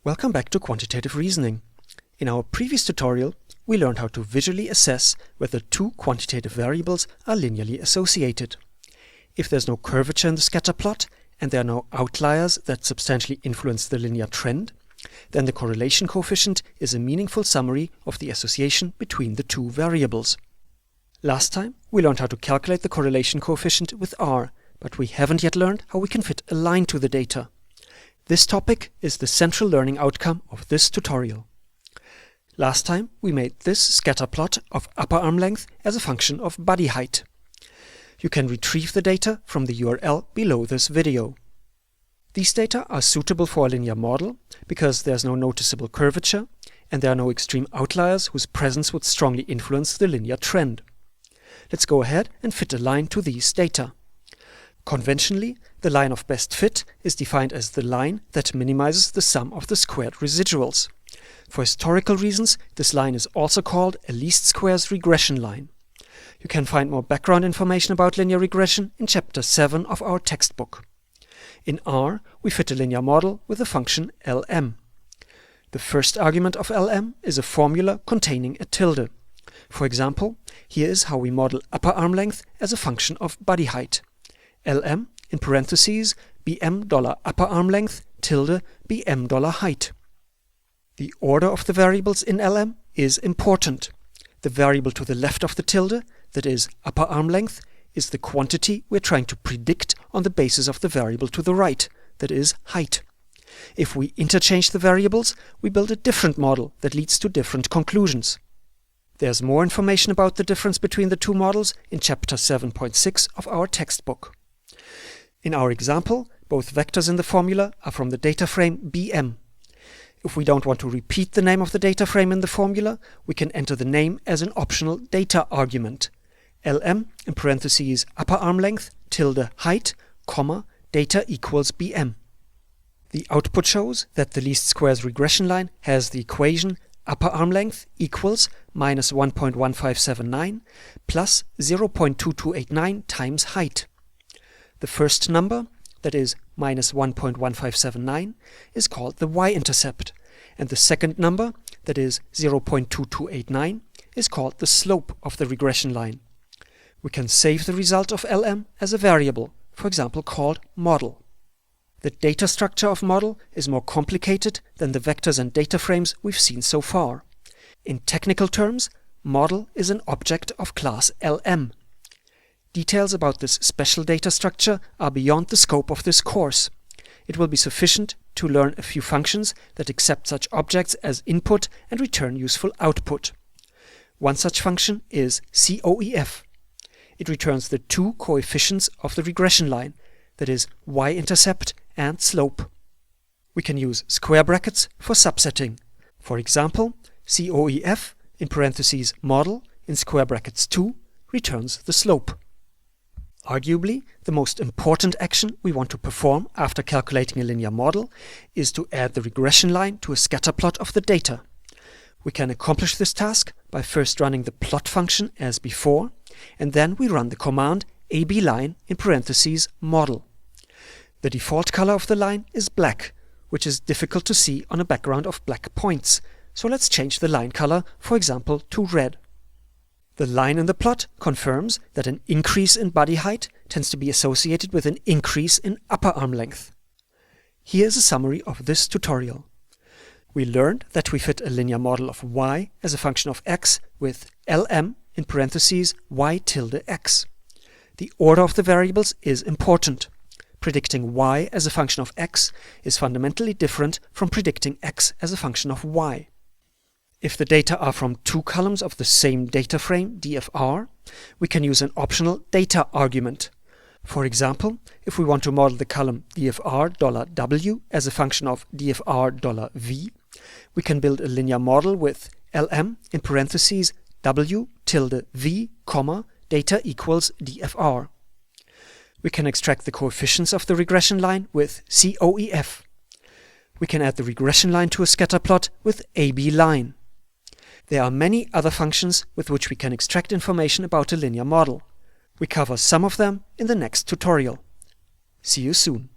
Welcome back to Quantitative Reasoning. In our previous tutorial, we learned how to visually assess whether two quantitative variables are linearly associated. If there's no curvature in the scatter plot and there are no outliers that substantially influence the linear trend, then the correlation coefficient is a meaningful summary of the association between the two variables. Last time, we learned how to calculate the correlation coefficient with R, but we haven't yet learned how we can fit a line to the data. This topic is the central learning outcome of this tutorial. Last time we made this scatter plot of upper arm length as a function of body height. You can retrieve the data from the URL below this video. These data are suitable for a linear model because there's no noticeable curvature and there are no extreme outliers whose presence would strongly influence the linear trend. Let's go ahead and fit a line to these data. Conventionally, the line of best fit is defined as the line that minimizes the sum of the squared residuals. For historical reasons, this line is also called a least squares regression line. You can find more background information about linear regression in Chapter 7 of our textbook. In R, we fit a linear model with the function Lm. The first argument of Lm is a formula containing a tilde. For example, here is how we model upper arm length as a function of body height. Lm, in parentheses, $bm upper arm length tilde $bm height. The order of the variables in Lm is important. The variable to the left of the tilde, that is upper arm length, is the quantity we're trying to predict on the basis of the variable to the right, that is height. If we interchange the variables, we build a different model that leads to different conclusions. There's more information about the difference between the two models in Chapter 7.6 of our textbook. In our example, both vectors in the formula are from the data frame Bm. If we don't want to repeat the name of the data frame in the formula, we can enter the name as an optional data argument. Lm, in parentheses, upper arm length, tilde height, comma, data equals Bm. The output shows that the least squares regression line has the equation upper arm length equals minus 1.1579 plus 0.2289 times height. The first number, that is minus 1.1579, is called the y-intercept, and the second number, that is 0.2289, is called the slope of the regression line. We can save the result of Lm as a variable, for example called model. The data structure of model is more complicated than the vectors and data frames we've seen so far. In technical terms, model is an object of class Lm. Details about this special data structure are beyond the scope of this course. It will be sufficient to learn a few functions that accept such objects as input and return useful output. One such function is COEF. It returns the two coefficients of the regression line, that is y-intercept and slope. We can use square brackets for subsetting. For example, COEF in parentheses model in square brackets 2 returns the slope. Arguably, the most important action we want to perform after calculating a linear model is to add the regression line to a scatter plot of the data. We can accomplish this task by first running the plot function as before, and then we run the command abline in parentheses model. The default color of the line is black, which is difficult to see on a background of black points, so let's change the line color, for example, to red. The line in the plot confirms that an increase in body height tends to be associated with an increase in upper arm length. Here is a summary of this tutorial. We learned that we fit a linear model of y as a function of x with Lm in parentheses y tilde x. The order of the variables is important. Predicting y as a function of x is fundamentally different from predicting x as a function of y. If the data are from two columns of the same data frame, DFR, we can use an optional data argument. For example, if we want to model the column DFR $W as a function of DFR $V, we can build a linear model with Lm in parentheses W tilde V, comma, data equals DFR. We can extract the coefficients of the regression line with COEF. We can add the regression line to a scatter plot with abline. There are many other functions with which we can extract information about a linear model. We cover some of them in the next tutorial. See you soon.